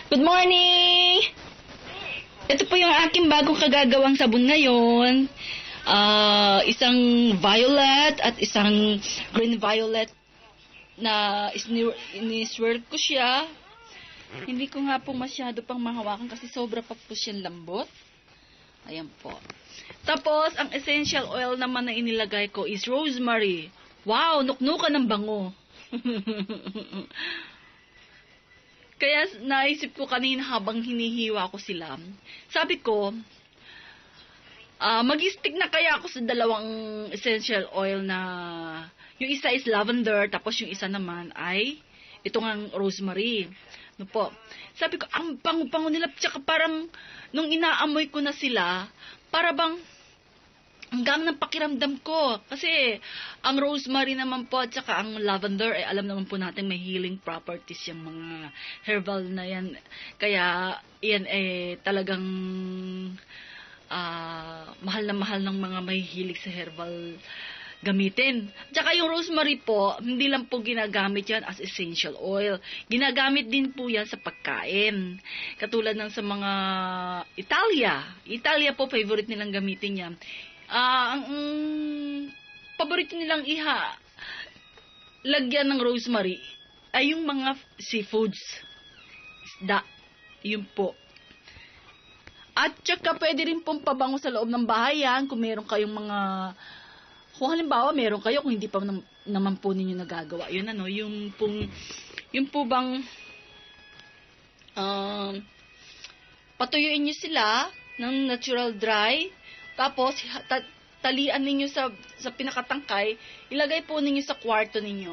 Good morning! Ito po yung aking bagong kagagawang sabon ngayon. Isang violet at isang green violet na iniswirl ko siya. Hindi ko nga po masyado pang mahawakan kasi sobra pa po siyang lambot. Ayan po. Tapos, ang essential oil naman na inilagay ko is rosemary. Wow, nuknukan ng bango. Kaya naisip ko kanina habang hinihiwa ko sila, sabi ko, mag-stick na kaya ako sa dalawang essential oil na, yung isa is lavender, tapos yung isa naman ay, ito nga rosemary. No po. Sabi ko, ang bango-bango nila, tsaka parang, nung inaamoy ko na sila, para bang, hanggang ng pakiramdam ko. Kasi, ang rosemary naman po at saka ang lavender, alam naman po natin may healing properties yung mga herbal na yan. Kaya, yan talagang mahal na mahal ng mga may hilig sa herbal gamitin. Tsaka yung rosemary po, hindi lang po ginagamit yan as essential oil. Ginagamit din po yan sa pagkain. Katulad ng sa mga Italia po, favorite nilang gamitin yan. Ang paborito nilang lagyan ng rosemary ay yung mga seafoods. Isda. Yun po. At saka pwede rin pong pabango sa loob ng bahay yan kung meron kayong mga, kung halimbawa meron kayo, kung hindi pa naman po ninyo nagagawa. Yun yung po bang patuyuin nyo sila ng natural dry. Tapos, talian ninyo sa pinakatangkay, ilagay po ninyo sa kwarto ninyo.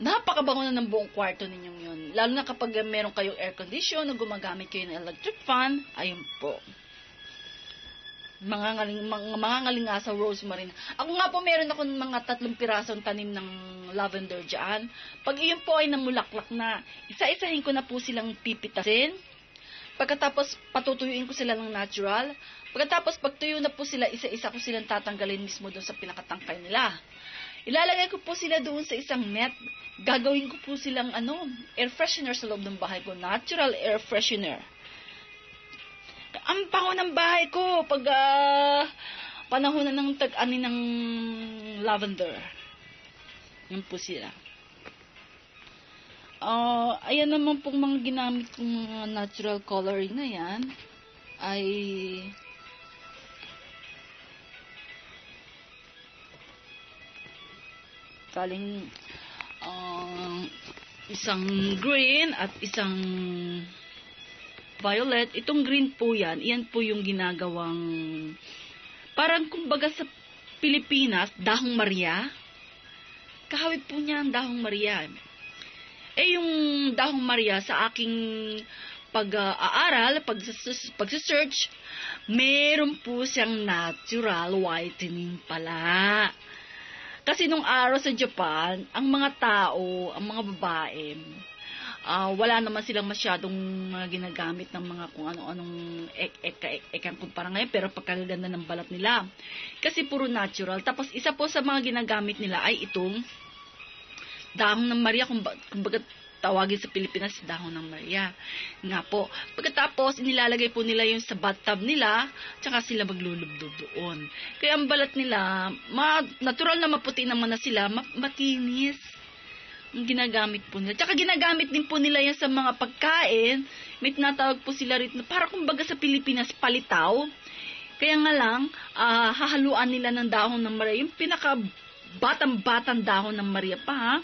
Napakabango na ng buong kwarto ninyong yun. Lalo na kapag meron kayong air condition o gumagamit kayo ng electric fan, ayun po. Mga ngalinga sa rosemary. Ako nga po meron ako ng mga 3 pirasong tanim ng lavender dyan. Pag iyon po ay namulaklak na, isa-isahin ko na po silang pipitasin. Pagkatapos, patutuyuin ko sila ng natural. Pagkatapos, pagtuyo na po sila, isa-isa ko silang tatanggalin mismo doon sa pinakatangkay nila. Ilalagay ko po sila doon sa isang net. Gagawin ko po silang air freshener sa loob ng bahay ko. Natural air freshener. Ang pango ng bahay ko pag panahon na ng tag-ani ng lavender. Yun po sila. Ayan naman pong mga ginamit kong mga natural coloring na yan ay kaling isang green at isang violet. Itong green po yan, iyan po yung ginagawang parang kumbaga sa Pilipinas, dahong Maria. Kahawig po niya ang dahong Maria. Yung dahong Maria sa aking pag-aaral, pag-search, meron po siyang natural whitening pala. Kasi nung araw sa Japan, ang mga tao, ang mga babae, wala naman silang masyadong ginagamit ng mga kung ano-anong ekang kumpara ngayon, pero pagkaganda ng balat nila. Kasi puro natural. Tapos isa po sa mga ginagamit nila ay itong dahon ng Maria, kumbaga tawagin sa Pilipinas dahon ng Maria. Nga po. Pagkatapos, inilalagay po nila yung sa bathtub nila, tsaka sila maglulubdob doon. Kaya ang balat nila, natural na maputi naman na sila, matinis. Ang ginagamit po nila. Tsaka ginagamit din po nila yan sa mga pagkain. May tinatawag po sila rito, para kumbaga sa Pilipinas, palitaw. Kaya nga lang, hahaluan nila ng dahon ng Maria. Yung batang dahon ng Maria pa, ha?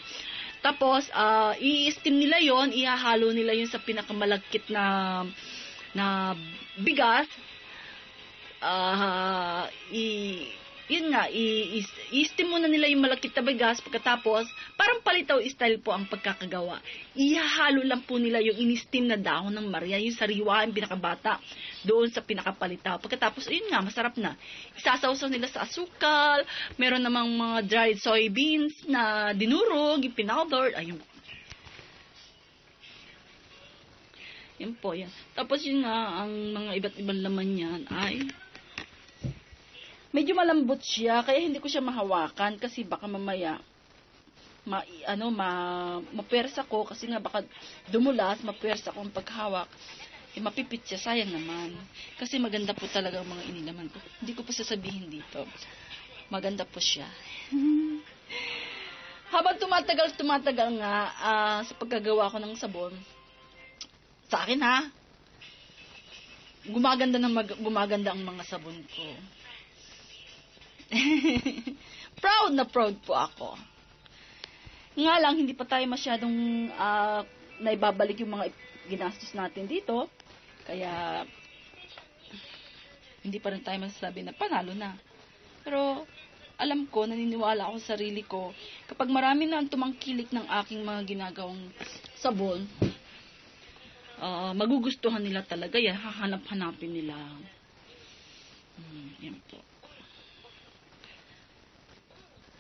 Tapos, i-steam nila yon, ihahalo nila yon sa pinakamalagkit na bigas. I-steam muna nila yung malagkit na bigas. Pagkatapos, parang palitaw style po ang pagkakagawa. Ihahalo lang po nila yung in-steam na dahon ng Maria, yung sariwa, yung pinakabata, doon sa pinakapalitaw. Pagkatapos, ayun nga, masarap na. Isasawsaw nila sa asukal, meron namang mga dried soybeans na dinurog, yung pinowdered, ayun. Yan po, yan. Tapos yun nga, ang mga iba't ibang laman yan ay medyo malambot siya, kaya hindi ko siya mahawakan kasi baka mamaya mapersa ko kasi nga baka dumulas, mapersa ko ang paghawak. Mapipit siya, sayang naman. Kasi maganda po talaga ang mga inilaman ko. Hindi ko po sasabihin dito. Maganda po siya. Habang tumatagal nga sa paggagawa ko ng sabon, sa akin ha, gumaganda ang mga sabon ko. Proud na proud po ako. Nga lang, hindi pa tayo masyadong naibabalik yung mga ginastos natin dito. Kaya, hindi pa rin tayo masasabi na panalo na. Pero, alam ko, naniniwala ako sa sarili ko, kapag marami na ang tumangkilik ng aking mga ginagawang sabon, magugustuhan nila talaga yan, hahanap-hanapin nila. Yan po.